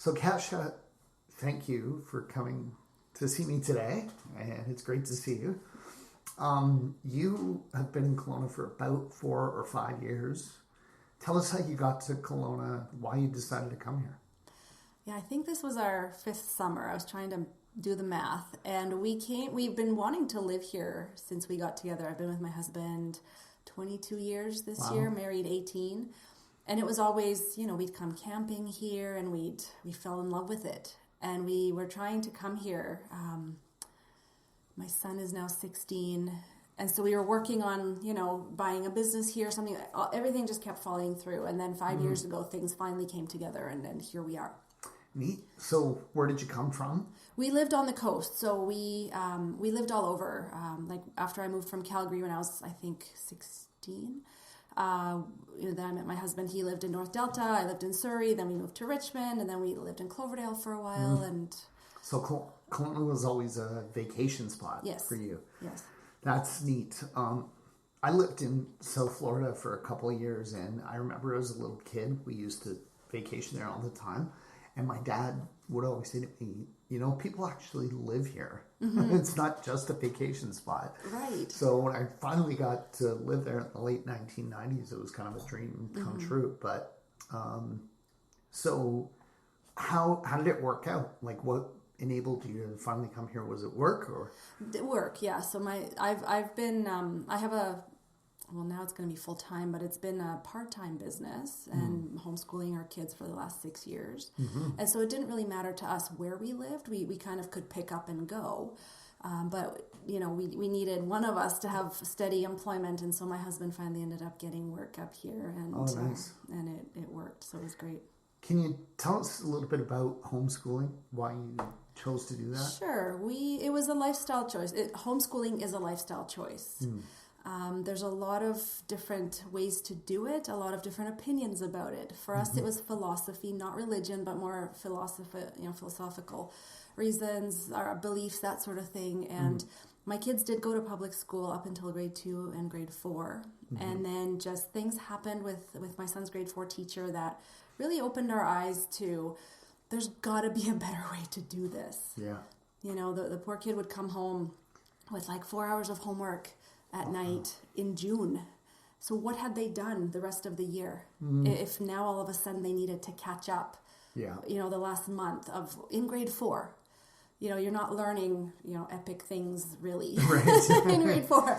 So Kasia, thank you for coming to see me today, and it's great to see you. You have been in Kelowna for about 4 or 5 years. Tell us how you got to Kelowna, why you decided to come here. Yeah, I think this was our 5th summer. I was trying to do the math, and we've been wanting to live here since we got together. I've been with my husband 22 years this year, married 18. And it was always, we'd come camping here and we fell in love with it. And we were trying to come here. My son is now 16. And so we were working on, buying a business here, something, everything just kept falling through. And then 5 years ago, things finally came together and here we are. Neat. So where did you come from? We lived on the coast. So we lived all over. Like after I moved from Calgary when I was, I think, 16. Then I met my husband. He lived in North Delta. I lived in Surrey. Then we moved to Richmond, and then we lived in Cloverdale for a while. And so Kelowna was always a vacation spot for you. Yes, that's neat. I lived in South Florida for a couple of years, and I remember as a little kid, we used to vacation there all the time. And my dad would always say to me, people actually live here. Mm-hmm. It's not just a vacation spot. Right. So when I finally got to live there in the late 1990s, it was kind of a dream come true. But so how did it work out? Like what enabled you to finally come here? Was it work or? Work, yeah. So I've been, I have now it's going to be full time, but it's been a part-time business and homeschooling our kids for the last 6 years. Mm-hmm. And so it didn't really matter to us where we lived. We kind of could pick up and go. But, we needed one of us to have steady employment. And so my husband finally ended up getting work up here and, nice. And it worked. So it was great. Can you tell us a little bit about homeschooling, why you chose to do that? Sure. It was a lifestyle choice. Homeschooling is a lifestyle choice. There's a lot of different ways to do it, a lot of different opinions about it. For us, it was philosophy, not religion, but more philosophical reasons, our beliefs, that sort of thing. And my kids did go to public school up until grade 2 and grade 4. And then just things happened with my son's grade 4 teacher that really opened our eyes to, there's got to be a better way to do this. Yeah. The poor kid would come home with like 4 hours of homework at night in June. So what had they done the rest of the year? If now all of a sudden they needed to catch up, the last month in grade 4, you're not learning, epic things really in grade 4.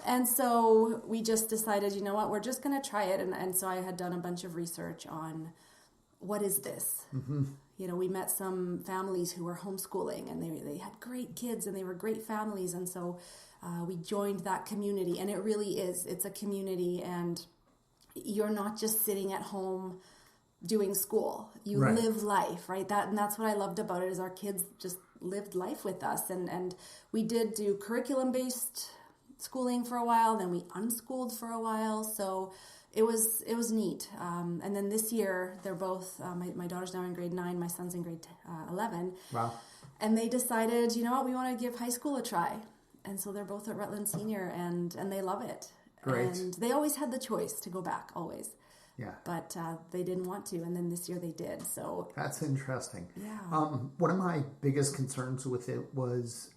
And so we just decided, we're just going to try it. And so I had done a bunch of research on what is this? We met some families who were homeschooling and they had great kids and they were great families. And so we joined that community, and it really is. It's a community, and you're not just sitting at home doing school. You live life, right? That's what I loved about it, is our kids just lived life with us. And we did do curriculum-based schooling for a while, then we unschooled for a while. So it was neat. And then this year, they're both, my daughter's now in grade 9, my son's in grade 11. Wow. And they decided, we want to give high school a try. And so they're both at Rutland Senior, and they love it. Great. And they always had the choice to go back, always. Yeah. But they didn't want to, and then this year they did. So that's interesting. Yeah. One of my biggest concerns with it was,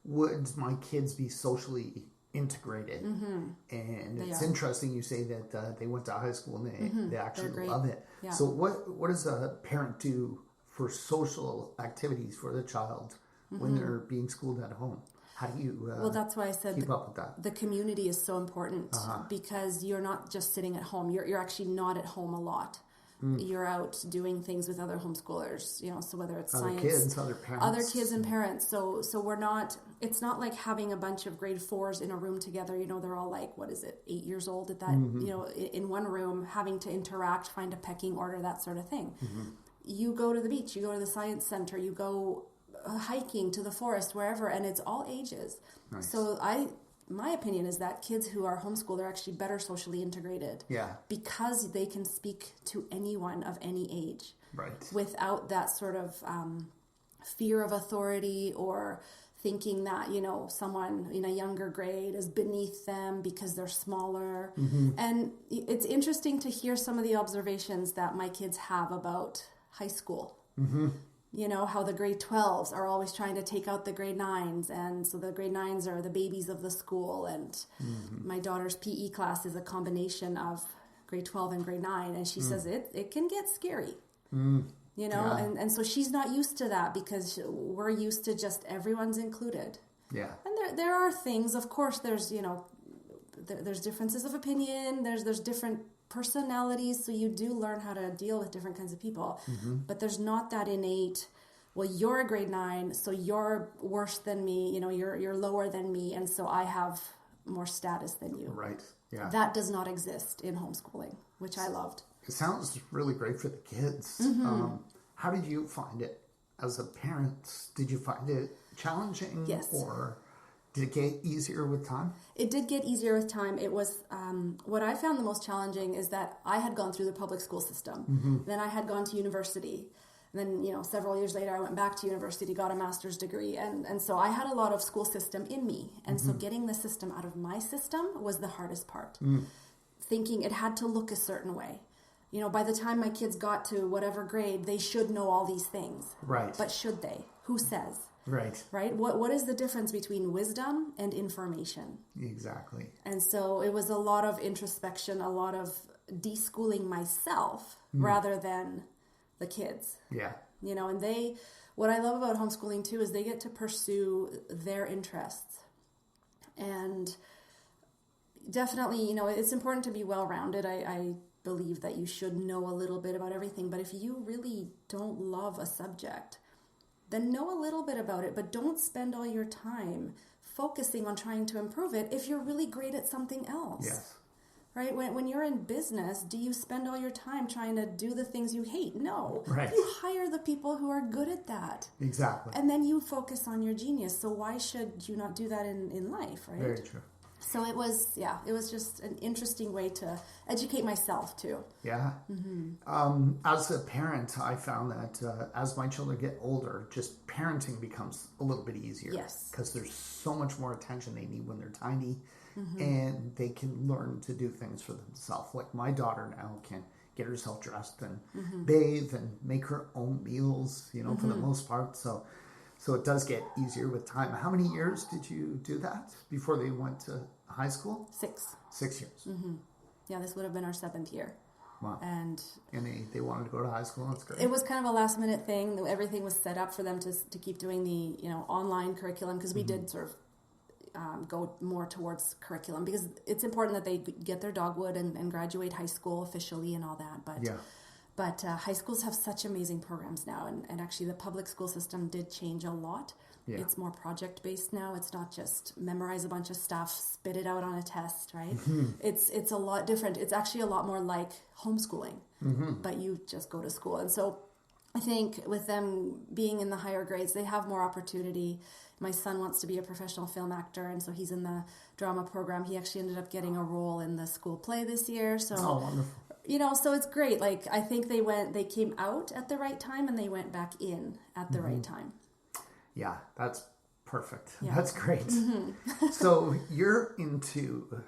would my kids be socially integrated? And it's interesting you say that they went to high school and they actually love it. Yeah. So what does a parent do for social activities for the child when they're being schooled at home? How do you that's why I said keep up with that? The community is so important because you're not just sitting at home. You're actually not at home a lot. You're out doing things with other homeschoolers, so whether it's other science, kids, other parents, other kids and parents. So we're not. It's not like having a bunch of grade 4s in a room together. They're all like, 8 years old at that. In one room, having to interact, find a pecking order, that sort of thing. You go to the beach, you go to the science center, you go hiking to the forest, wherever, and it's all ages. Nice. So my opinion is that kids who are homeschooled are actually better socially integrated. Yeah. Because they can speak to anyone of any age. Right. Without that sort of fear of authority or thinking that, someone in a younger grade is beneath them because they're smaller. And it's interesting to hear some of the observations that my kids have about high school. You know, how the grade 12s are always trying to take out the grade 9s. And so the grade 9s are the babies of the school. And my daughter's PE class is a combination of grade 12 and grade 9. And she says it can get scary, you know, and so she's not used to that because we're used to just everyone's included. Yeah. And there are things, of course, there's, you know, there's differences of opinion. There's different personalities, so you do learn how to deal with different kinds of people. But there's not that innate, well, you're a grade 9, so you're worse than me, you know, you're lower than me, and so I have more status than you. Right. Yeah. That does not exist in homeschooling, which I loved. It sounds really great for the kids. How did you find it as a parent? Did you find it challenging? Yes. Or did it get easier with time? It did get easier with time. It was, what I found the most challenging is that I had gone through the public school system. Then I had gone to university. And then, you know, several years later, I went back to university, got a master's degree. And so I had a lot of school system in me. And so getting the system out of my system was the hardest part. Thinking it had to look a certain way. You know, by the time my kids got to whatever grade, they should know all these things. Right. But should they? Who says? Right. Right? What is the difference between wisdom and information? Exactly. And so it was a lot of introspection, a lot of deschooling myself rather than the kids. Yeah. You know, and what I love about homeschooling too is they get to pursue their interests. And definitely, you know, it's important to be well-rounded. I believe that you should know a little bit about everything. But if you really don't love a subject, then know a little bit about it, but don't spend all your time focusing on trying to improve it if you're really great at something else. Yes. Right? When you're in business, do you spend all your time trying to do the things you hate? No. Right. You hire the people who are good at that. Exactly. And then you focus on your genius. So why should you not do that in life, right? Very true. So it was just an interesting way to educate myself too. Yeah. As a parent, I found that as my children get older, just parenting becomes a little bit easier. Yes. Because there's so much more attention they need when they're tiny, and they can learn to do things for themselves. Like my daughter now can get herself dressed and bathe and make her own meals, you know, for the most part. So it does get easier with time. How many years did you do that before they went to high school? 6. 6 years. Yeah, this would have been our 7th year. Wow. And they wanted to go to high school. That's great. It was kind of a last minute thing. Everything was set up for them to keep doing the, you know, online curriculum, because we did sort of go more towards curriculum, because it's important that they get their dogwood and graduate high school officially and all that. But high schools have such amazing programs now, and actually the public school system did change a lot. Yeah. It's more project-based now. It's not just memorize a bunch of stuff, spit it out on a test, right? It's a lot different. It's actually a lot more like homeschooling, but you just go to school. And so I think with them being in the higher grades, they have more opportunity. My son wants to be a professional film actor, and so he's in the drama program. He actually ended up getting a role in the school play this year. So, oh, wonderful. You know, so it's great. Like, I think they came out at the right time and they went back in at the right time. Yeah, that's perfect. Yeah. That's great. So you're into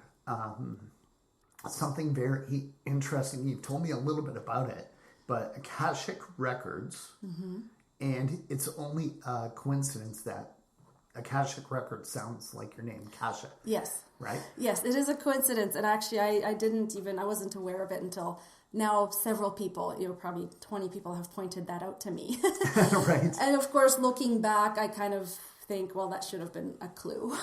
something very interesting. You've told me a little bit about it, but Akashic Records, and it's only a coincidence that Akashic Records sounds like your name, Kasia. Yes. Right? Yes, it is a coincidence. And actually, I wasn't aware of it until now. Several people, probably 20 people have pointed that out to me. Right. And of course, looking back, I kind of think, well, that should have been a clue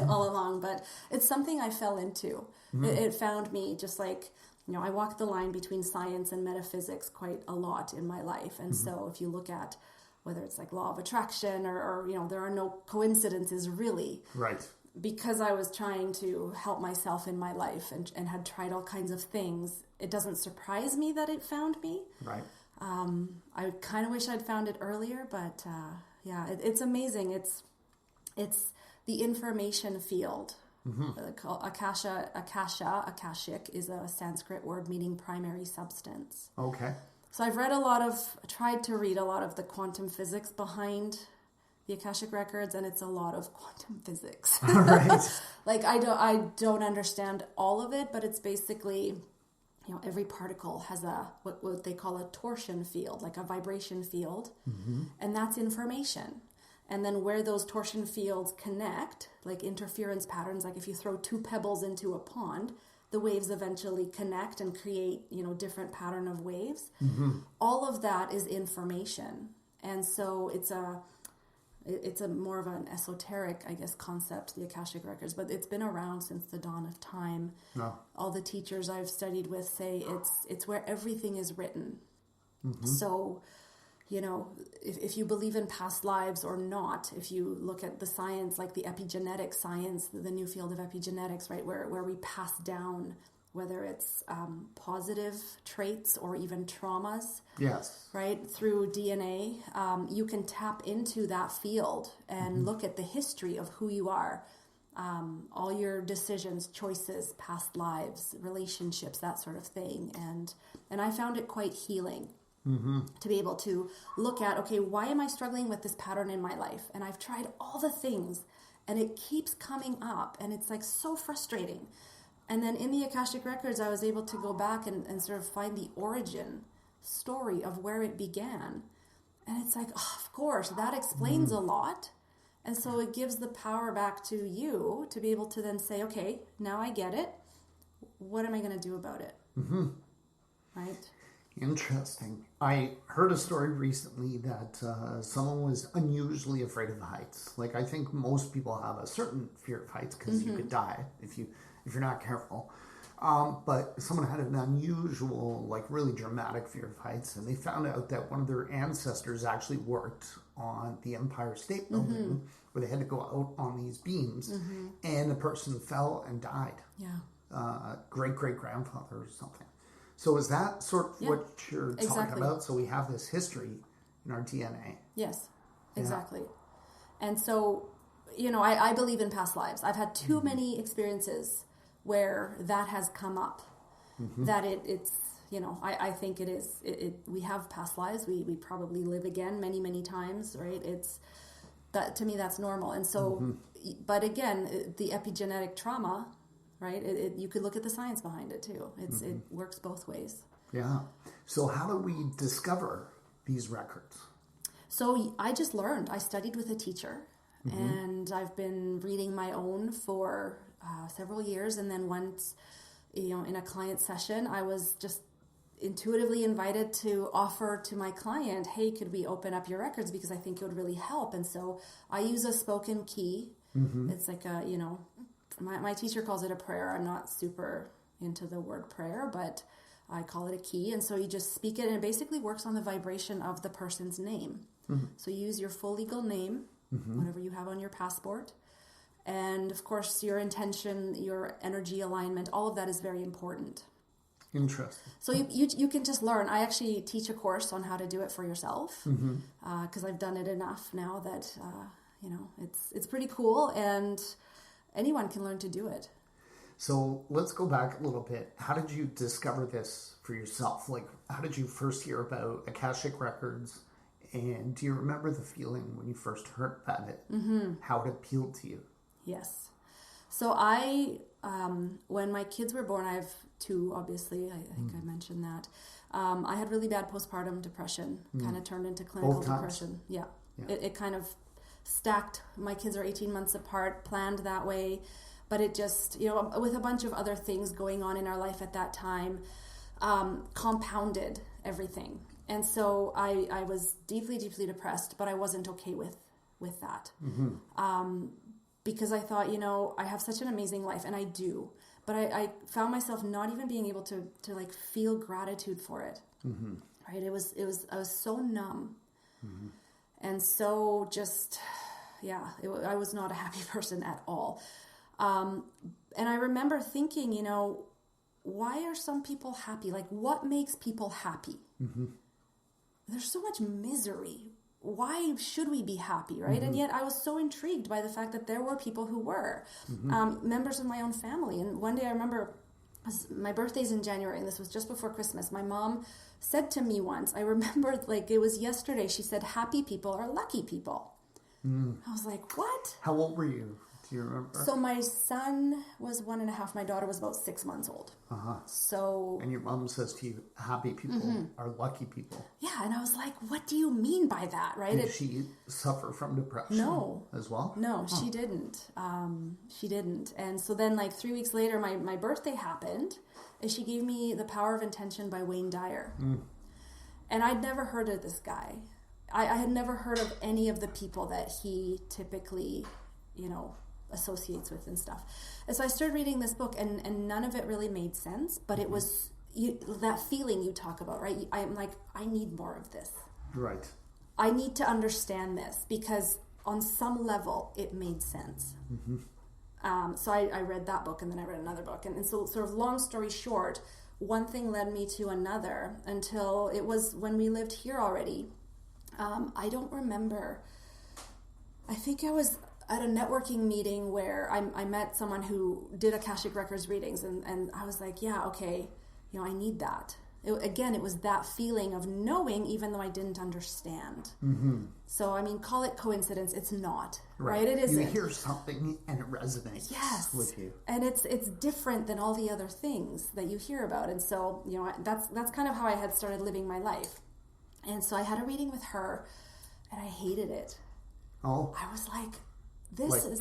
all along. But it's something I fell into. It found me, just like, I walk the line between science and metaphysics quite a lot in my life. And so if you look at whether it's like law of attraction or there are no coincidences really. Right. Because I was trying to help myself in my life and had tried all kinds of things, it doesn't surprise me that it found me. Right. I kind of wish I'd found it earlier, but it's amazing. It's the information field. Akashic is a Sanskrit word meaning primary substance. Okay. So I've tried to read a lot of the quantum physics behind the Akashic Records, and it's a lot of quantum physics. Right. Like I don't understand all of it, but it's basically, every particle has what they call a torsion field, like a vibration field, and that's information. And then where those torsion fields connect, like interference patterns, like if you throw two pebbles into a pond, the waves eventually connect and create, different pattern of waves. All of that is information. And so it's a more of an esoteric, I guess, concept, the Akashic Records, but it's been around since the dawn of time. No. All the teachers I've studied with say it's where everything is written. So, if you believe in past lives or not, if you look at the science, like the epigenetic science, the new field of epigenetics, right, where we pass down, whether it's positive traits or even traumas, yes, right, through DNA, you can tap into that field and look at the history of who you are, all your decisions, choices, past lives, relationships, that sort of thing, and I found it quite healing. To be able to look at, okay, why am I struggling with this pattern in my life? And I've tried all the things and it keeps coming up and it's like so frustrating. And then in the Akashic Records, I was able to go back and sort of find the origin story of where it began. And it's like, oh, of course, that explains a lot. And so it gives the power back to you to be able to then say, okay, now I get it. What am I going to do about it? Right? Interesting. I heard a story recently that someone was unusually afraid of heights. Like, I think most people have a certain fear of heights because you could die if you're not careful. But someone had an unusual, like really dramatic fear of heights, and they found out that one of their ancestors actually worked on the Empire State Building, where they had to go out on these beams, and the person fell and died. Yeah. Great-great-grandfather or something. So is that sort of what you're talking about? So we have this history in our DNA. Yes, exactly. And so, I believe in past lives. I've had too many experiences where that has come up, that it's, I think it is, we have past lives. We probably live again many, many times, right? That to me, that's normal. And so, but again, the epigenetic trauma, right? You could look at the science behind it too. It works both ways. Yeah. So how do we discover these records? So I just learned. I studied with a teacher, and I've been reading my own for several years. And then once, in a client session, I was just intuitively invited to offer to my client, hey, could we open up your records? Because I think it would really help. And so I use a spoken key. It's like a, my teacher calls it a prayer. I'm not super into the word prayer, but I call it a key. And so you just speak it, and it basically works on the vibration of the person's name. So you use your full legal name, whatever you have on your passport. And of course, your intention, your energy alignment, all of that is very important. Interesting. So you can just learn. I actually teach a course on how to do it for yourself, because I've done it enough now that, it's pretty cool, and anyone can learn to do it. So let's go back a little bit. How did you discover this for yourself? Like, how did you first hear about Akashic Records? And do you remember the feeling when you first heard about it? How it appealed to you? Yes. So I, when my kids were born, I have two, obviously. I think I mentioned that. I had really bad postpartum depression, kind of turned into clinical depression. Yeah. It kind of stacked. My kids are 18 months apart, planned that way. But it just, with a bunch of other things going on in our life at that time, compounded everything. And so I was deeply, deeply depressed, but I wasn't okay with that. Because I thought, I have such an amazing life, and I do. But I found myself not even being able to like feel gratitude for it. Right? I was so numb. And so just, I was not a happy person at all. And I remember thinking, why are some people happy? Like, what makes people happy? There's so much misery. Why should we be happy, right? And yet I was so intrigued by the fact that there were people who were, members of my own family. And one day I remember, my birthday's in January, and this was just before Christmas. My mom said to me once, I remember like it was yesterday, she said, happy people are lucky people. I was like, what? How old were you? Do you remember? So my son was 1.5. My daughter was about 6 months old. So... And your mom says to you, happy people are lucky people. Yeah, and I was like, what do you mean by that, right? Did she suffer from depression as well? No, she didn't. She didn't. And so then like 3 weeks later, my birthday happened, and she gave me The Power of Intention by Wayne Dyer. And I'd never heard of this guy. I had never heard of any of the people that he typically, associates with and stuff. And so I started reading this book, and none of it really made sense, but it was that feeling you talk about, right? I'm like, I need more of this. Right. I need to understand this, because on some level it made sense. So I read that book, and then I read another book. And so sort of long story short, one thing led me to another until it was when we lived here already. I don't remember. I think I was at a networking meeting where I met someone who did Akashic Records readings, and I was like, yeah, okay, I need that. It was that feeling of knowing, even though I didn't understand. So, call it coincidence. It's not, right? It isn't. You hear something and it resonates with you. And it's different than all the other things that you hear about. And so, that's kind of how I had started living my life. And so I had a reading with her, and I hated it. Oh. I was like,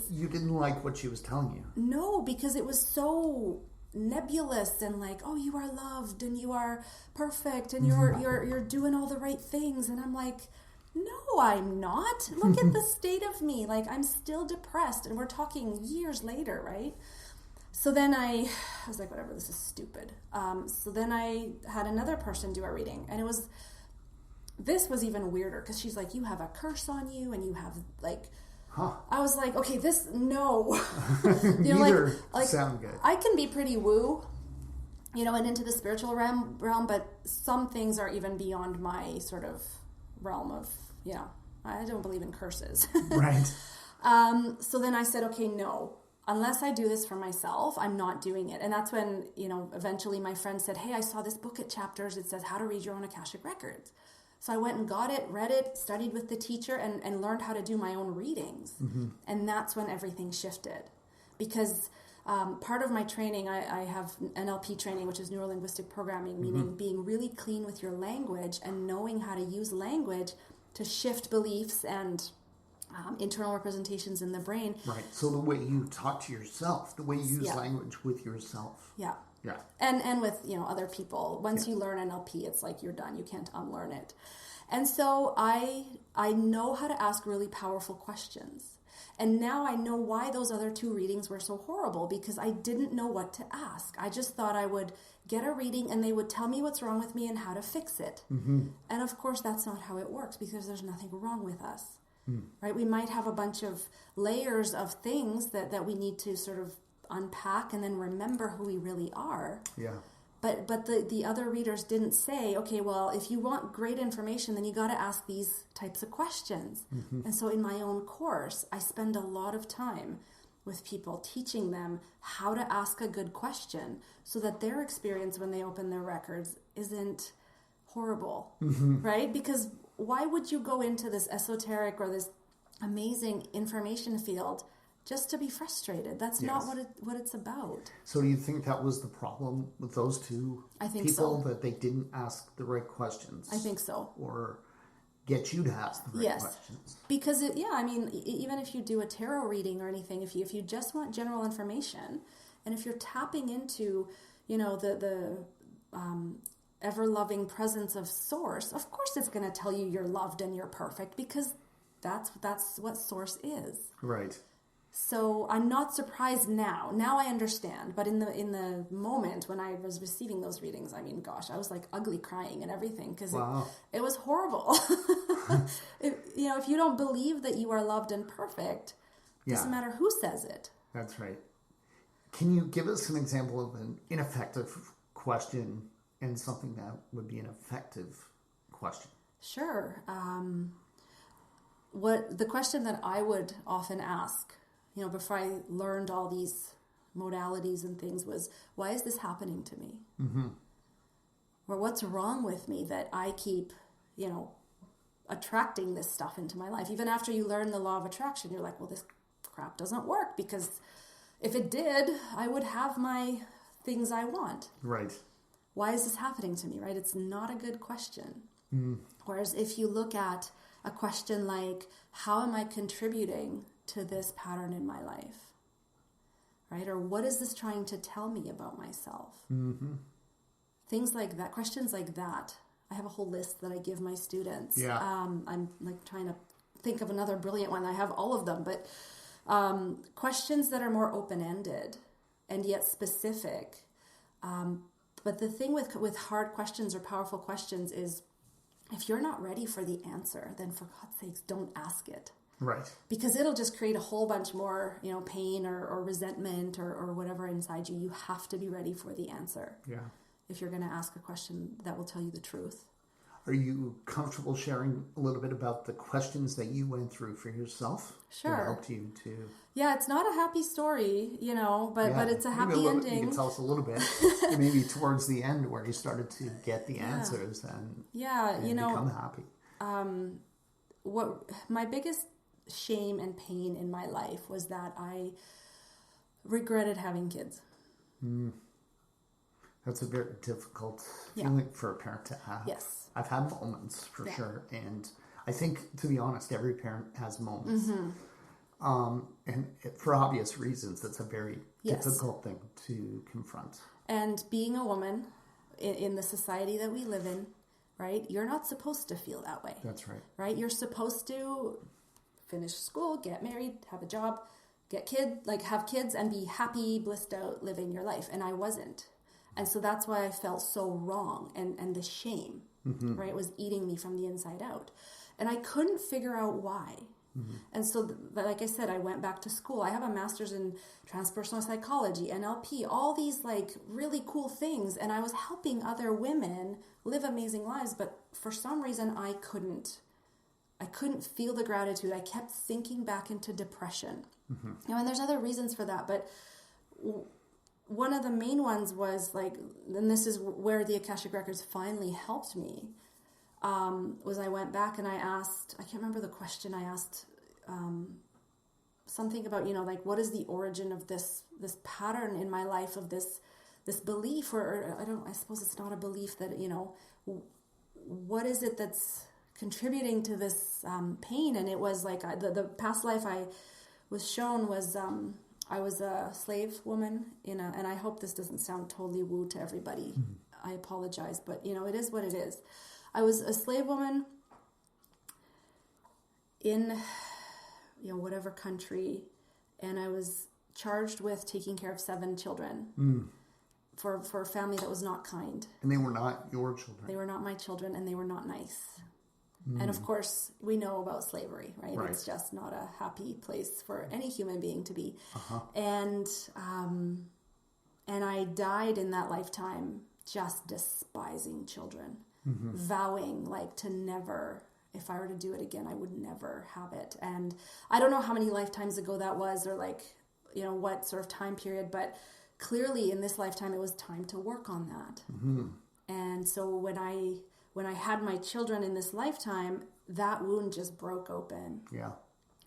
you didn't like what she was telling you? No, because it was so nebulous and like, oh, you are loved and you are perfect and you're doing all the right things. And I'm like, no, I'm not. Look at the state of me. Like, I'm still depressed, and we're talking years later, right? So then I was like, whatever, this is stupid. So then I had another person do a reading, and this was even weirder, because she's like, you have a curse on you, and you have like, I was like, okay, no. Neither sound good. I can be pretty woo, and into the spiritual realm, but some things are even beyond my sort of realm of, I don't believe in curses. Right. So then I said, okay, no. Unless I do this for myself, I'm not doing it. And that's when, eventually my friend said, hey, I saw this book at Chapters. It says How to Read Your Own Akashic Records. So I went and got it, read it, studied with the teacher, and learned how to do my own readings. And that's when everything shifted. Because part of my training, I have NLP training, which is neuro-linguistic programming, meaning being really clean with your language and knowing how to use language to shift beliefs and internal representations in the brain. Right. So the way you talk to yourself, the way you use language with yourself. Yeah. Yeah. And with, other people. Once you learn NLP, it's like you're done. You can't unlearn it. And so I know how to ask really powerful questions. And now I know why those other 2 readings were so horrible, because I didn't know what to ask. I just thought I would get a reading and they would tell me what's wrong with me and how to fix it. And of course, that's not how it works, because there's nothing wrong with us. Right? We might have a bunch of layers of things that we need to sort of unpack and then remember who we really are. Yeah. But the other readers didn't say, okay, well, if you want great information, then you got to ask these types of questions. And so in my own course, I spend a lot of time with people teaching them how to ask a good question so that their experience when they open their records isn't horrible, right? Because why would you go into this esoteric or this amazing information field just to be frustrated? That's not what it's about. So do you think that was the problem with those 2 people, that they didn't ask the right questions? I think so. Or get you to ask the right questions? Because, even if you do a tarot reading or anything, if you just want general information, and if you're tapping into, the ever-loving presence of Source, of course it's going to tell you you're loved and you're perfect, because that's what Source is. Right. So I'm not surprised now. Now I understand. But in the moment when I was receiving those readings, I was like ugly crying and everything, because it was horrible. If you don't believe that you are loved and perfect, it doesn't matter who says it. That's right. Can you give us an example of an ineffective question and something that would be an effective question? Sure. What the question that I would often ask, before I learned all these modalities and things, was, why is this happening to me? Or what's wrong with me that I keep, attracting this stuff into my life? Even after you learn the law of attraction, you're like, well, this crap doesn't work, because if it did, I would have my things I want. Right. Why is this happening to me, right? It's not a good question. Whereas if you look at a question like, how am I contributing to this pattern in my life? Right? Or what is this trying to tell me about myself? Things like that, questions like that. I have a whole list that I give my students. Yeah. I'm like trying to think of another brilliant one. I have all of them, but questions that are more open-ended and yet specific. But the thing with hard questions or powerful questions is, if you're not ready for the answer, then for God's sakes, don't ask it. Right. Because it'll just create a whole bunch more, pain or resentment or whatever inside you. You have to be ready for the answer. Yeah. If you're going to ask a question that will tell you the truth. Are you comfortable sharing a little bit about the questions that you went through for yourself? Sure. That helped you to... Yeah, it's not a happy story, but it's a happy ending. You can tell us a little bit, maybe towards the end where you started to get the answers and become happy. What my biggest shame and pain in my life was that I regretted having kids. That's a very difficult feeling for a parent to have. Yes. I've had moments for sure. And I think, to be honest, every parent has moments. For obvious reasons, that's a very difficult thing to confront. And being a woman in the society that we live in, right, you're not supposed to feel that way. That's right. Right? You're supposed to finish school, get married, have a job, have kids, and be happy, blissed out, living your life. And I wasn't. And so that's why I felt so wrong, and the shame, right? It was eating me from the inside out. And I couldn't figure out why. And so, like I said, I went back to school. I have a master's in transpersonal psychology, NLP, all these really cool things. And I was helping other women live amazing lives. But for some reason, I couldn't feel the gratitude. I kept sinking back into depression. And there's other reasons for that. But one of the main ones was and this is where the Akashic Records finally helped me, was I went back and I asked, I can't remember the question I asked, something about, what is the origin of this pattern in my life of this belief, or I suppose it's not a belief that, what is it that's contributing to this pain? And it was the past life I was shown was, I was a slave woman and I hope this doesn't sound totally woo to everybody. I apologize, but it is what it is. I was a slave woman in, whatever country, and I was charged with taking care of 7 children for a family that was not kind. And they were not your children. They were not my children, and they were not nice. And of course, we know about slavery, right? It's just not a happy place for any human being to be. And I died in that lifetime just despising children, vowing to never, if I were to do it again, I would never have it. And I don't know how many lifetimes ago that was, or what sort of time period, but clearly in this lifetime, it was time to work on that. And so when I had my children in this lifetime, that wound just broke open. Yeah.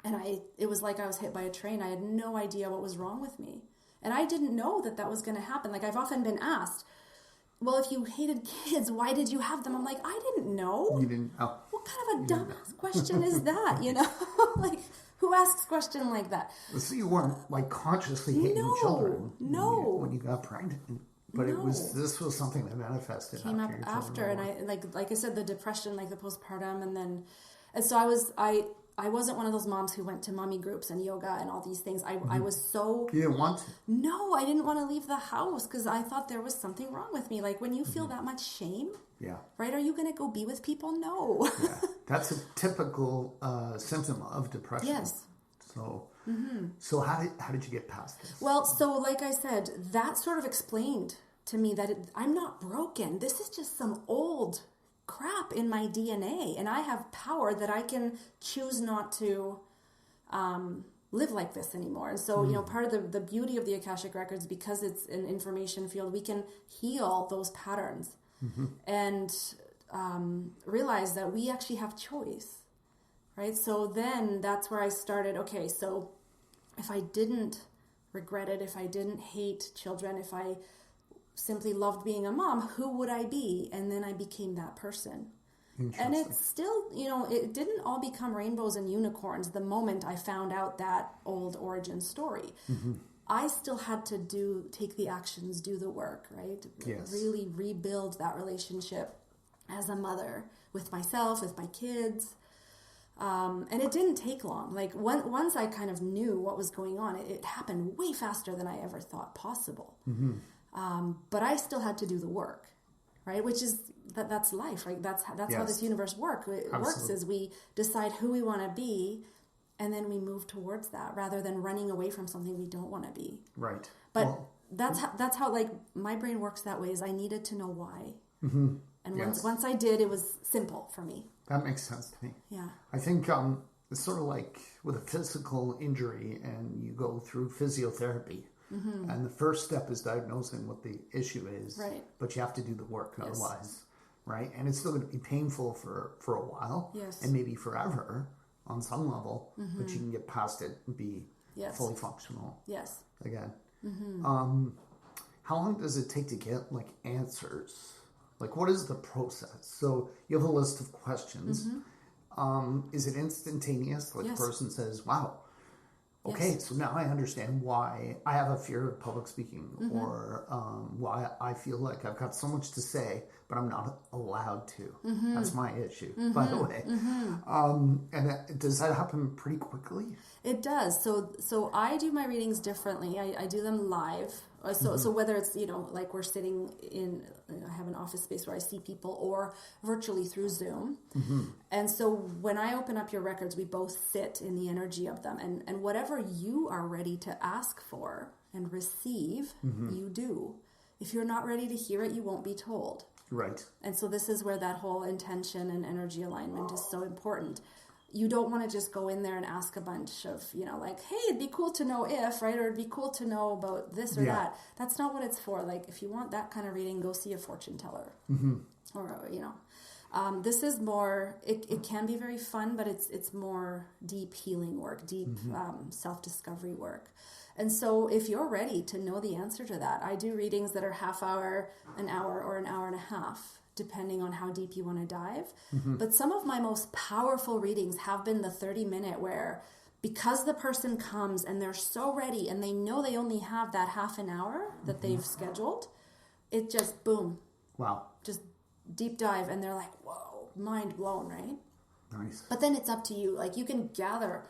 And it was like I was hit by a train. I had no idea what was wrong with me. And I didn't know that was going to happen. I've often been asked, well, if you hated kids, why did you have them? I'm like, I didn't know. You didn't know. What kind of a dumbass question is that, who asks a question like that? So you weren't consciously hating children. No. When you got pregnant. But this was something that manifested came after, and I like I said, the depression, the postpartum, and so I wasn't one of those moms who went to mommy groups and yoga and all these things. I was so... You didn't want to? No, I didn't want to leave the house because I thought there was something wrong with me. When you feel that much shame, right? Are you going to go be with people? No. That's a typical symptom of depression. Yes. So... So how did you get past this? Well, so like I said, that sort of explained to me that I'm not broken. This is just some old crap in my DNA, and I have power that I can choose not to live like this anymore. And so, part of the beauty of the Akashic Records, because it's an information field, we can heal those patterns and realize that we actually have choice. Right. So then that's where I started. Okay. So if I didn't regret it, if I didn't hate children, if I simply loved being a mom, who would I be? And then I became that person. And it's still, it didn't all become rainbows and unicorns the moment I found out that old origin story. I still had to take the actions, do the work, right? Yes. Really rebuild that relationship as a mother with myself, with my kids. And it didn't take long. Like once I kind of knew what was going on, it happened way faster than I ever thought possible. But I still had to do the work, right? Which is that's life, right? That's how this universe works. Works is we decide who we want to be, and then we move towards that rather than running away from something we don't want to be. Right. But that's how like my brain works that way. Is I needed to know why, and once I did, it was simple for me. That makes sense to me. Yeah. I think it's sort of like with a physical injury, and you go through physiotherapy. And the first step is diagnosing what the issue is. Right. But you have to do the work otherwise. Right. And it's still going to be painful for a while. Yes. And maybe forever on some level. But you can get past it and be fully functional. Yes. Again. How long does it take to get like answers? Like, what is the process? So you have a list of questions. Is it instantaneous? Like the person says, wow. Okay, so now I understand why I have a fear of public speaking, or why I feel like I've got so much to say, but I'm not allowed to. That's my issue, by the way. And does that happen pretty quickly? It does. So I do my readings differently. I do them live. So whether it's, like we're sitting in, I have an office space where I see people, or virtually through Zoom. And so when I open up your records, we both sit in the energy of them. And whatever you are ready to ask for and receive, you do. If you're not ready to hear it, you won't be told. Right. And so this is where that whole intention and energy alignment is so important. You don't want to just go in there and ask a bunch of, like, hey, it'd be cool to know if, right? Or it'd be cool to know about this or that. That's not what it's for. Like, if you want that kind of reading, go see a fortune teller. Or, this is more, it can be very fun, but it's more deep healing work, deep self-discovery work. And so if you're ready to know the answer to that, I do readings that are half hour, an hour, or an hour and a half, depending on how deep you want to dive. But some of my most powerful readings have been the 30-minute where, because the person comes and they're so ready and they know they only have that half an hour that they've scheduled, it just, boom. Wow. Just deep dive, and they're like, whoa, mind blown, right? Nice. But then it's up to you. Like, you can gather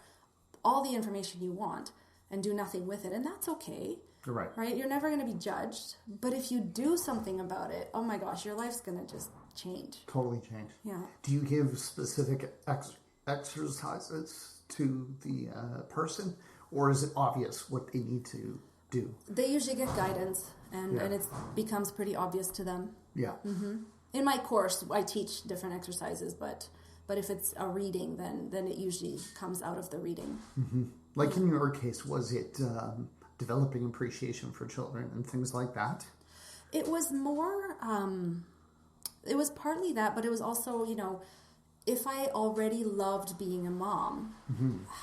all the information you want and do nothing with it, and that's okay. Right. Right? You're never going to be judged. But if you do something about it, oh my gosh, your life's going to just change. Totally change. Yeah. Do you give specific exercises to the person, or is it obvious what they need to do? They usually get guidance, and it becomes pretty obvious to them. Yeah. In my course, I teach different exercises, but if it's a reading, then it usually comes out of the reading. Like in your case, was it developing appreciation for children and things like that? It was more, it was partly that, but it was also, if I already loved being a mom,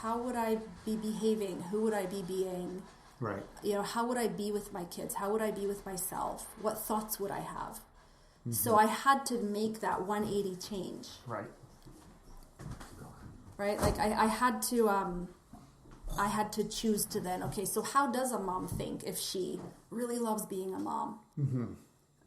how would I be behaving? Who would I be being? Right. How would I be with my kids? How would I be with myself? What thoughts would I have? So I had to make that 180 change. Right. Right? Like I had to choose to then, okay, so how does a mom think if she really loves being a mom?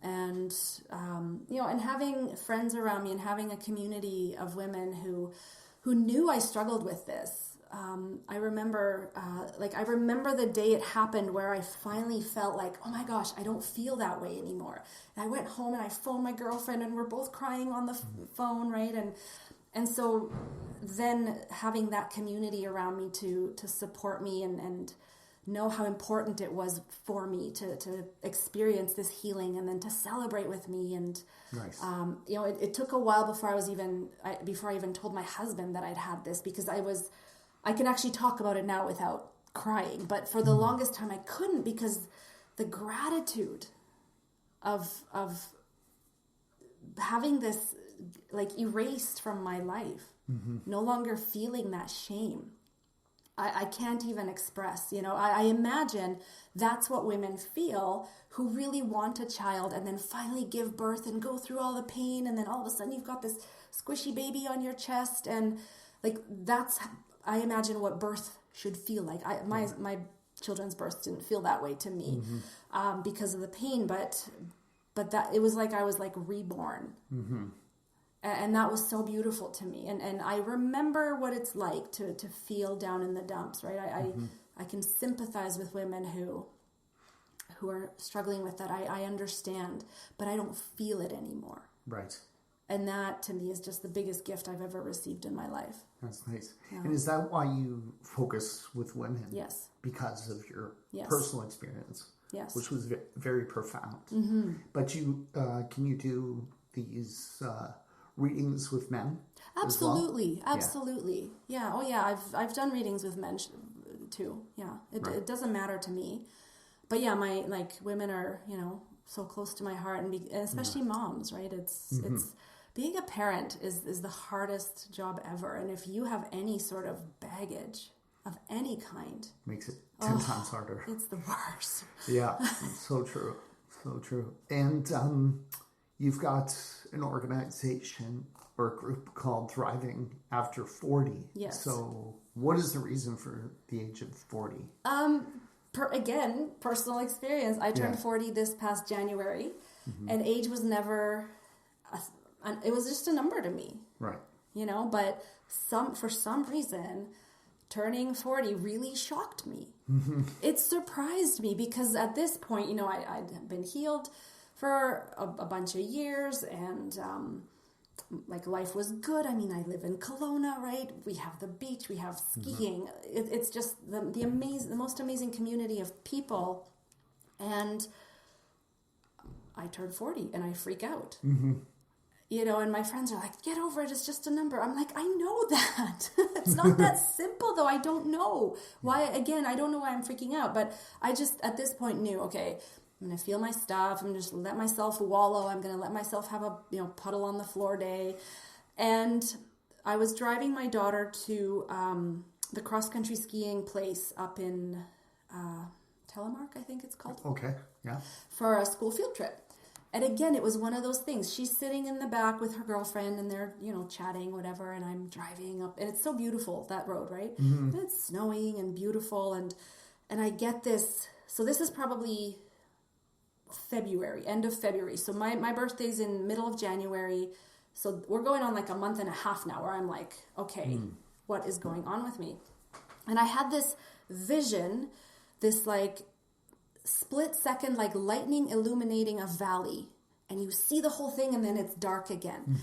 And, and having friends around me and having a community of women who knew I struggled with this. I remember the day it happened where I finally felt like, oh my gosh, I don't feel that way anymore. And I went home and I phoned my girlfriend, and we're both crying on the phone, right? And so then having that community around me to support me and know how important it was for me to experience this healing, and then to celebrate with me. And nice. It took a while before I even told my husband that I'd had this, because I can actually talk about it now without crying, but for the longest time I couldn't, because the gratitude of having this like erased from my life, no longer feeling that shame, I can't even express, I imagine that's what women feel who really want a child and then finally give birth and go through all the pain. And then all of a sudden you've got this squishy baby on your chest. And like, I imagine what birth should feel like. My children's birth didn't feel that way to me, because of the pain, but that it was like I was like reborn. And that was so beautiful to me. And I remember what it's like to feel down in the dumps, right? I can sympathize with women who are struggling with that. I understand, but I don't feel it anymore. Right. And that to me is just the biggest gift I've ever received in my life. That's nice. Yeah. And is that why you focus with women? Yes. Because of your Yes. personal experience? Yes. Which was very profound. But you can you do these readings with men? Absolutely, well? absolutely. Yeah. Oh yeah. I've done readings with men too. Yeah. It doesn't matter to me. But yeah, my women are so close to my heart, and especially moms, right? It's being a parent is the hardest job ever, and if you have any sort of baggage of any kind, makes it 10 times harder. It's the worst. Yeah, so true, so true. And you've got an organization or a group called Thriving After 40. Yes. So what is the reason for the age of 40? Again, personal experience. I turned 40 this past January, and age was never, it was just a number to me. Right. But for some reason, turning 40 really shocked me. It surprised me because at this point, I'd been healed for a bunch of years, and life was good. I mean, I live in Kelowna, right? We have the beach, we have skiing. It's just the most amazing community of people. And I turned 40 and I freak out. And my friends are like, get over it, it's just a number. I'm like, I know that. It's not that simple though. I don't know why. Again, I don't know why I'm freaking out, but I just at this point knew, okay, I'm going to feel my stuff. I'm going to just let myself wallow. I'm going to let myself have a puddle on the floor day. And I was driving my daughter to the cross-country skiing place up in Telemark, I think it's called. Okay, yeah. For a school field trip. And again, it was one of those things. She's sitting in the back with her girlfriend and they're, chatting, whatever. And I'm driving up. And it's so beautiful, that road, right? And it's snowing and beautiful. And I get this. So this is probably February, end of February. So my birthday's in middle of January. So we're going on like a month and a half now where I'm like, okay, what is going on with me? And I had this vision, this like split second, like lightning illuminating a valley, and you see the whole thing and then it's dark again.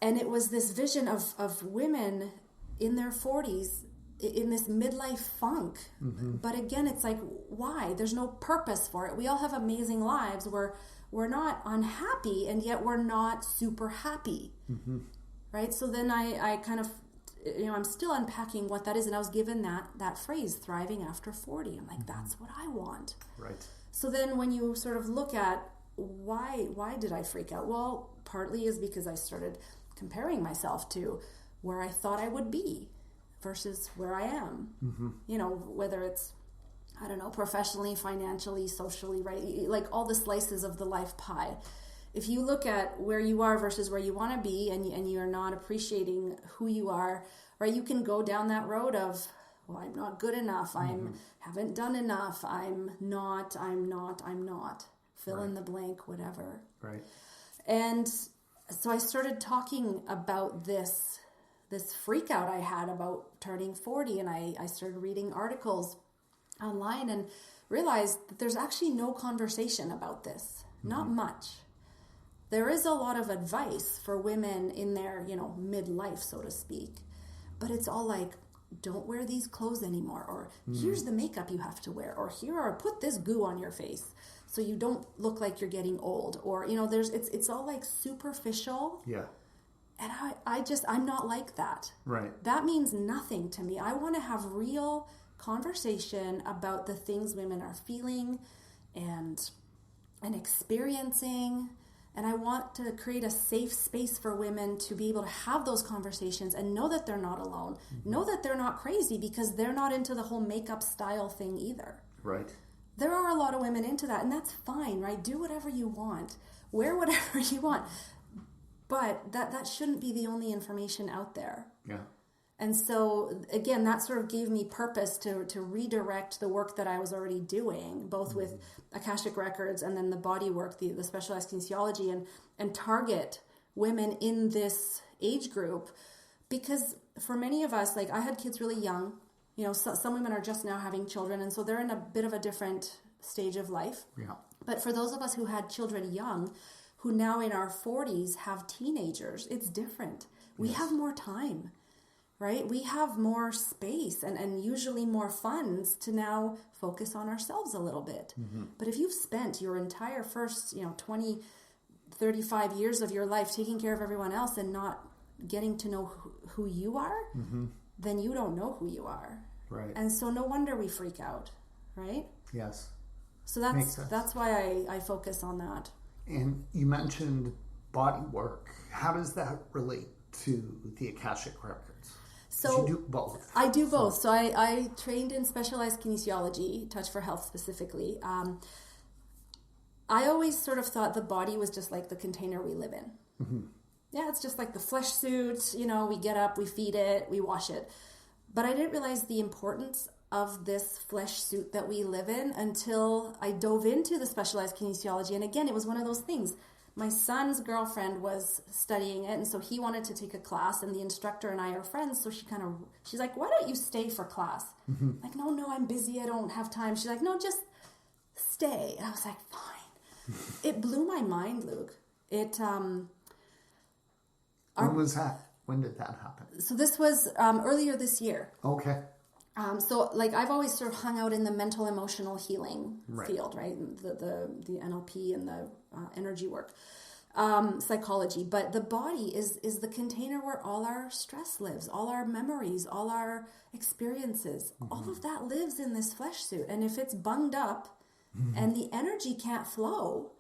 And it was this vision of women in their 40s in this midlife funk. But again, it's like, why? There's no purpose for it. We all have amazing lives. We're not unhappy, and yet we're not super happy. Right? So then I kind of, I'm still unpacking what that is. And I was given that phrase, thriving after 40. I'm like, that's what I want. Right. So then when you sort of look at why did I freak out? Well, partly is because I started comparing myself to where I thought I would be versus where I am, whether it's, I don't know, professionally, financially, socially, right? Like all the slices of the life pie. If you look at where you are versus where you want to be and you're not appreciating who you are, right? You can go down that road of, well, I'm not good enough. Haven't done enough. I'm not. Fill in the blank, whatever. Right. And so I started talking about this freak out I had about turning 40, and I started reading articles online and realized that there's actually no conversation about this. Not much. There is a lot of advice for women in their, midlife, so to speak. But it's all like, don't wear these clothes anymore, or here's the makeup you have to wear, or put this goo on your face so you don't look like you're getting old, or, it's all like superficial. Yeah. And I'm not like that. Right. That means nothing to me. I want to have real conversation about the things women are feeling and experiencing, And I want to create a safe space for women to be able to have those conversations and know that they're not alone. Know that they're not crazy, because they're not into the whole makeup style thing either. Right. There are a lot of women into that, and that's fine, right? Do whatever you want. Wear whatever you want. But that shouldn't be the only information out there. Yeah. And so, again, that sort of gave me purpose to redirect the work that I was already doing, both with Akashic Records and then the body work, the specialized kinesiology, and target women in this age group. Because for many of us, like I had kids really young, you know, some women are just now having children, and so they're in a bit of a different stage of life. Yeah. But for those of us who had children young, who now in our 40s have teenagers, it's different. We have more time. Right? We have more space and usually more funds to now focus on ourselves a little bit. But if you've spent your entire first, 20, 35 years of your life taking care of everyone else and not getting to know who you are, then you don't know who you are. Right. And so no wonder we freak out, right? Yes. So that's why I focus on that. And you mentioned body work. How does that relate to the Akashic Records? So you do both. I do both. So I trained in specialized kinesiology, Touch for Health specifically. I always sort of thought the body was just like the container we live in. Yeah, it's just like the flesh suit. We get up, we feed it, we wash it. But I didn't realize the importance of this flesh suit that we live in until I dove into the specialized kinesiology. And again, it was one of those things. My son's girlfriend was studying it, and so he wanted to take a class, and the instructor and I are friends, so she's like, why don't you stay for class? Like, no, I'm busy, I don't have time. She's like, no, just stay. And I was like, fine. It blew my mind, Luke. When was that? When did that happen? So this was earlier this year. Okay. So like I've always sort of hung out in the mental emotional healing field, right? The NLP and the energy work, psychology. But the body is the container where all our stress lives, all our memories, all our experiences, all of that lives in this flesh suit. And if it's bunged up and the energy can't flow,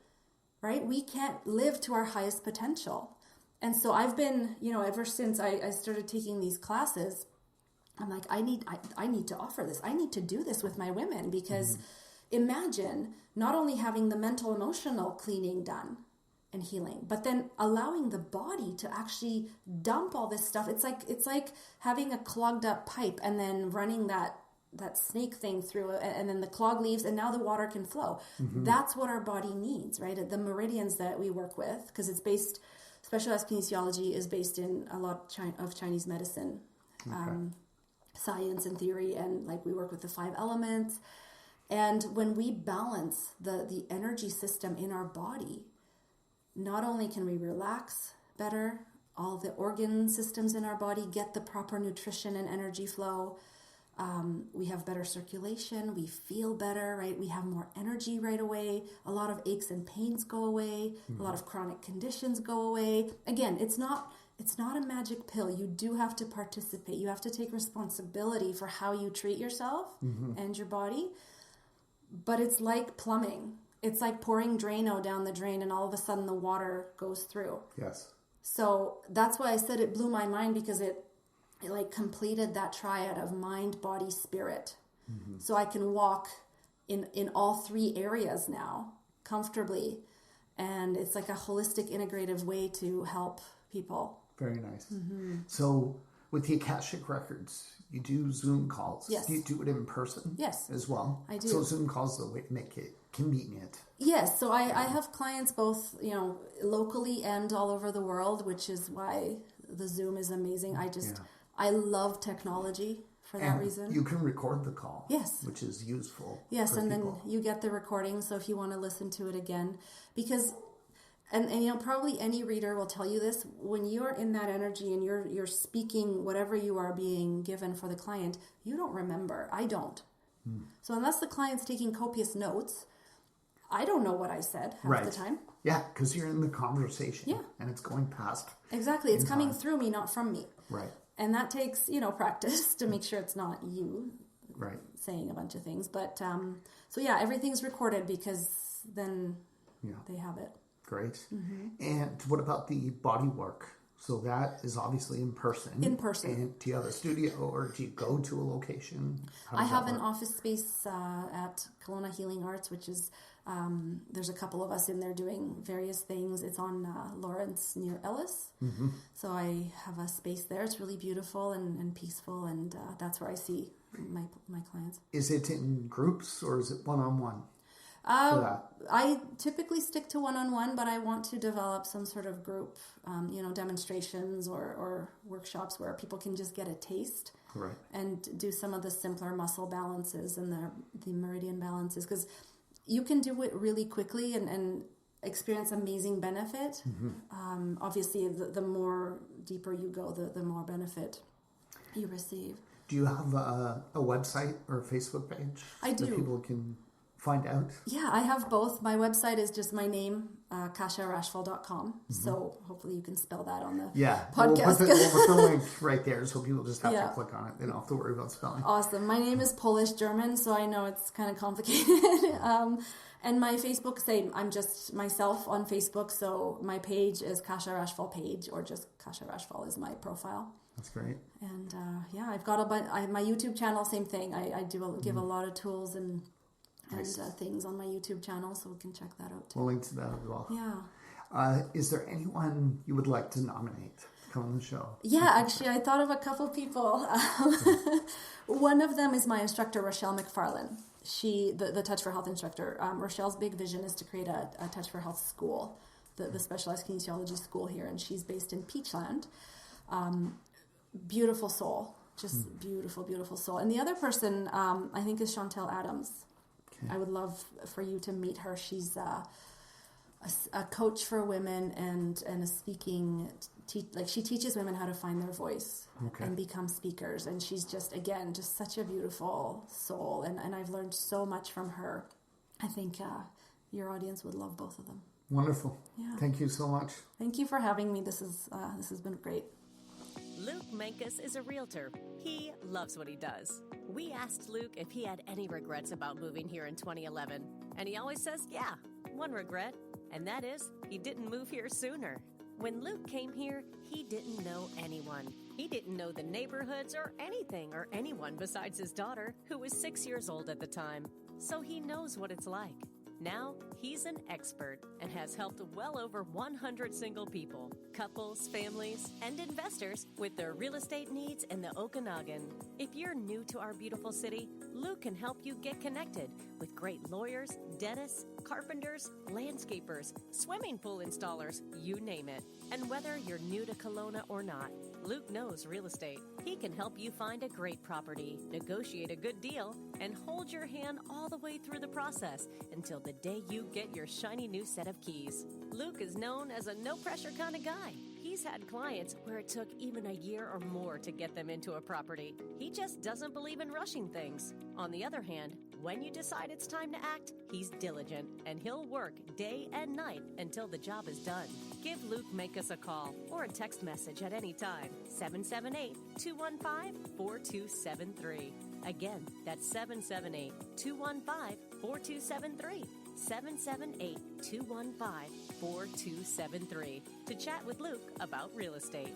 right? We can't live to our highest potential. And so I've been, ever since I started taking these classes, I'm like, I need to offer this. I need to do this with my women, because imagine not only having the mental emotional cleaning done and healing, but then allowing the body to actually dump all this stuff. It's like having a clogged up pipe and then running that snake thing through it, and then the clog leaves and now the water can flow. That's what our body needs, right? The meridians that we work with, because specialized kinesiology is based in a lot of Chinese medicine. Science and theory, and like we work with the 5 elements. And when we balance the energy system in our body, not only can we relax better, all the organ systems in our body get the proper nutrition and energy flow. We have better circulation, we feel better, right? We have more energy right away. A lot of aches and pains go away. A lot of chronic conditions go away. Again, it's not a magic pill. You do have to participate. You have to take responsibility for how you treat yourself and your body. But it's like plumbing. It's like pouring Drano down the drain, and all of a sudden the water goes through. Yes. So that's why I said it blew my mind, because it like completed that triad of mind, body, spirit. So I can walk in all 3 areas now comfortably. And it's like a holistic, integrative way to help people. Very nice. So with the Akashic Records, you do Zoom calls. Yes. Do you do it in person? Yes. As well? I do. So Zoom calls the way to make it convenient. Yes. So I have clients both, locally and all over the world, which is why the Zoom is amazing. I love technology for that reason. You can record the call. Yes. Which is useful. Yes. And people. then you get the recording. So if you want to listen to it again, because... And probably any reader will tell you this, when you're in that energy and you're speaking whatever you are being given for the client, you don't remember. I don't. So unless the client's taking copious notes, I don't know what I said half the time. Yeah, because you're in the conversation. Yeah. And it's going past. Exactly. It's coming through me, not from me. Right. And that takes, practice to make sure it's not you saying a bunch of things. But, so yeah, everything's recorded, because then they have it. Great. And what about the body work? So that is obviously in person. In person. And do you have a studio or do you go to a location? I have an office space at Kelowna Healing Arts, which is, there's a couple of us in there doing various things. It's on Lawrence near Ellis. So I have a space there. It's really beautiful and peaceful, and that's where I see my clients. Is it in groups or is it one-on-one? I typically stick to one-on-one, but I want to develop some sort of group, demonstrations or workshops where people can just get a taste, right, and do some of the simpler muscle balances and the meridian balances, because you can do it really quickly and experience amazing benefit. Obviously, the more deeper you go, the more benefit you receive. Do you have a website or a Facebook page? I do. That people can find out? Yeah, I have both. My website is just my name, KasiaRachfall.com. So hopefully you can spell that on the podcast. We'll put the link right there, so people just have to click on it. They don't have to worry about spelling. Awesome. My name is Polish-German, so I know it's kind of complicated. And my Facebook, same. I'm just myself on Facebook, so my page is Kasia Rachfall page, or just Kasia Rachfall is my profile. That's great. And I've got my YouTube channel, same thing. I do give a lot of tools and things on my YouTube channel, so we can check that out too. We'll link to that as well. Yeah. Is there anyone you would like to nominate to come on the show? Yeah, actually, I thought of a couple people. One of them is my instructor, Rochelle McFarlane. She, the Touch for Health instructor. Rochelle's big vision is to create a Touch for Health school, the specialized kinesiology school here, and she's based in Peachland. Beautiful soul, just beautiful, beautiful soul. And the other person, I think, is Chantel Adams. I would love for you to meet her. She's a coach for women and a speaking, she teaches women how to find their voice and become speakers. And she's just such a beautiful soul. And I've learned so much from her. I think your audience would love both of them. Wonderful. Yeah. Thank you so much. Thank you for having me. This has been great. Luke Mankus is a realtor. He loves what he does. We asked Luke if he had any regrets about moving here in 2011. And he always says, yeah, one regret. And that is, he didn't move here sooner. When Luke came here, he didn't know anyone. He didn't know the neighborhoods or anything or anyone besides his daughter, who was 6 years old at the time. So he knows what it's like. Now, he's an expert and has helped well over 100 single people, couples, families, and investors with their real estate needs in the Okanagan. If you're new to our beautiful city, Luke can help you get connected with great lawyers, dentists, carpenters, landscapers, swimming pool installers, you name it. And whether you're new to Kelowna or not, Luke knows real estate. He can help you find a great property, negotiate a good deal, and hold your hand all the way through the process until the day you get your shiny new set of keys. Luke is known as a no-pressure kind of guy. He's had clients where it took even a year or more to get them into a property. He just doesn't believe in rushing things. On the other hand, when you decide it's time to act, he's diligent, and he'll work day and night until the job is done. Give Luke Mankus a call or a text message at any time, 778-215-4273. Again, that's 778-215-4273. 778-215-4273 to chat with Luke about real estate.